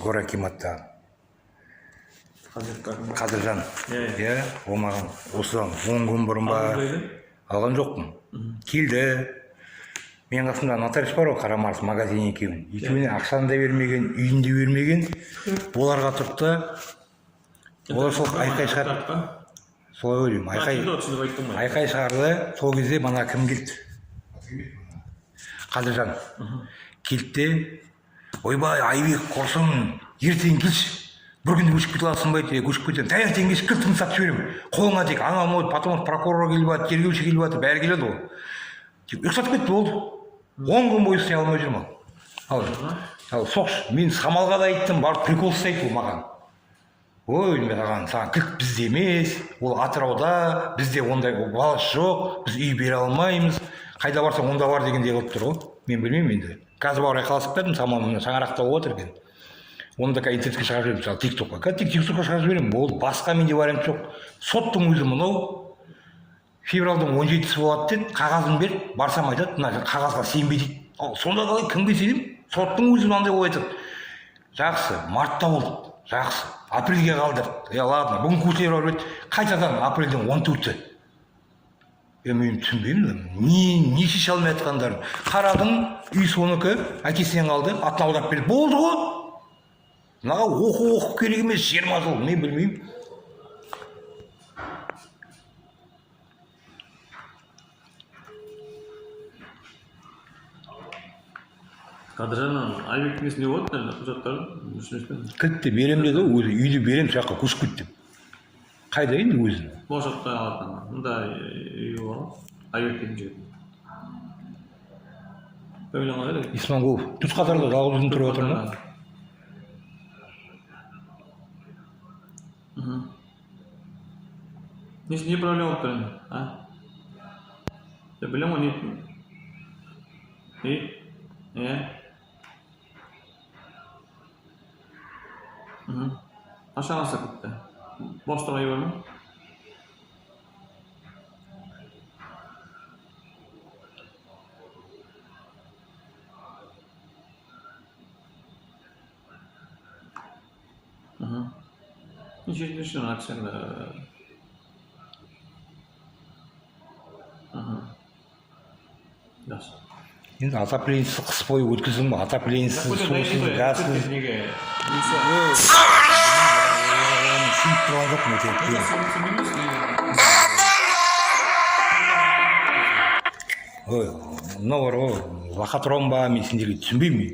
горакиматта Қадыржан. Иә, ол маған осыдан 10 күн бұрын ба алған жоқпын. Келді. Мен қасымда нотариус бар ғой, Қарамарыс магазин екеуіне ақшаны да бермеген, үйін де бермеген. Оларға тұрды. Олар сол айқай шығарды. Солай ойлаймын. Айқай шығарды. Сол кезде мана кім келді? Қадыржан. Келді. Ойбай, Айбек, құрсын, ертең келші. Bir gün көшіп кете аласың ба еді, көшіп кетемін. Таңертең кеш кілтін сатып жіберемін. Қолыңа тек ана мойды, потом прокурор келіп жатыр, тергеуші келіп жатыр, бәрі келеді ғой. Ұқсатып кетті болды. 10 күн бойы істей алмай жүрмін. Ал соқшы, мен Самалға да айттым, барып прикол істейді ол маған. Ой, мен аған, саған кілт бізде емес, ол Атырауда, бізде ондай баласы жоқ, біз үй бере алмаймыз. Қайда барсаң онда бар дегендей қылып тұр ғой. Мен білмеймін енді. Қазір барып қалысып бердім, Самалмен шаңырақта отыр екен. Оны да интернетке шығарып жіберемін, мысалы тиктокқа. Қазір тиктокқа шығарып жіберемін, болды. Басқа менде вариант жоқ. Соттың өзі мынау февралдың 17-сі болады деді, қағазын бер, барсам айтады, мына қағазға сенбе дейді. Сонда қалай кімге сенемін? Соттың өзі мынандай ой айтады. Жақсы, мартта болды. Жақсы, апрельге қалдырды. Ладно, бүгін көтеріп алып еді, қайтадан апрельдің 14-і. Мен түсінбеймін, не шеше алмай жатқандарын. Қарадың, үй соныкі, әкесінен қалды, атын аудап берді. Болды ғой. Мынау оқу керек емес, 20 жыл, мен білмеймін. Қадыржан, Айбектің есінде болады ма құжаттарын? Кілтті берем деді, өзі үйді берем, жаққа көшіп кет деп. Қайда енді өзін? Болашақта алатын. Мұнда үйі бар ғой, Айбектің жігіт. Ойланған еді? Исманғұлов, түс қатарда жалғыз өзін тұрып отыр ма? Не проблема тұр енді, а? Білем ғой нетін? Қашан аса кетті? Бос тұрғай бар ма? Ничего не акцент. Енді отоплениясыз қыс бойы өткіздің ба? Отоплениясыз, сусыз, газсыз. Сүйіп тұрған жоқ ма? Ой, мынау бар ғой, лохотрон ба, мен сендерге түсінбеймін.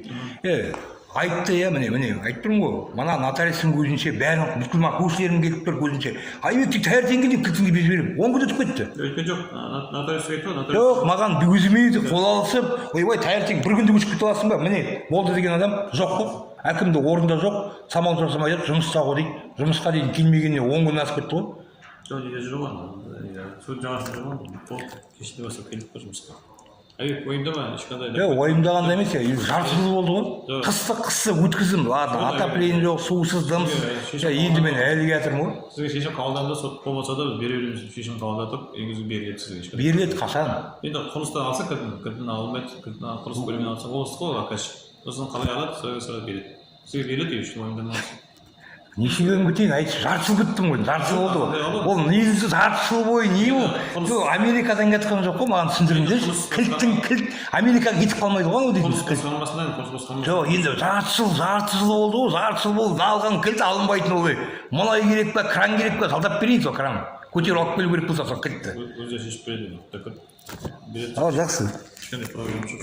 Айтты, міне, айтып тұрмын ғой, мана нотариустың көзінше, бәрін бүкіл көршілерім келіп тұр көзінше. Айбек таңертең келіп кілтіңді беріп жіберемін. 10 күн өтіп кетті. Өйткен жоқ, нотариус айтты ғой, жоқ, маған өзіме қол алысып, ойбай таңертең бір күнде көшіп кете аласың ба? Міне, болды деген адам жоқ қой. Әкімді орында жоқ, Самал жасам айтады, жұмыста ғой дейді. Жұмысқа дейін келмегеніне 10 күн асып кетті ғой. Жоқ, неде жүріп алған. Суд жағасында жүріп алған. Кешінде бастап келіп тұр жұмысқа. Айбек, ойымда ма? Ешқандай. Ойымдағанда емес, жарты жыл болды ғой. Қысты өткіздім. Ладно, отопление жоқ, сусыз, дымсыз. Енді мен әлі жатырмын ғой. Сізге шешім қабылданды, сот болмаса да біз бере береміз. Шешім қабылдатып, енгізу беріледі сізге. Беріледі қашан? Енді құрылыстан алса кілтін алынбайды, құрылыс бөлімінен алса болысты ғой, ақаш. Сосын қалай алады, соға береді. Сізге беріледі, ешкім ойымдан алсын. Неше күн кетейін, айтшы, жарты жыл күттім ғой, жарты жыл болды ғой. Ол негізі жарты жыл бойы не ол? Америкадан кеткен жоқ қой, маған түсіндіріңдерші. Кілт, Америкаға кетіп қалмайды ғой ол дейтін. Жоқ, енді жарты жыл болды ғой, жарты жыл болды, алған кілт алынбайтын ол. Мұнай керек па, кран керек па, жалдап берейін сол кран. Көтеріп алып келу керек болса сол кілтті. Өзі шешіп береді. Ал, жақсы. Ешқандай проблема жоқ.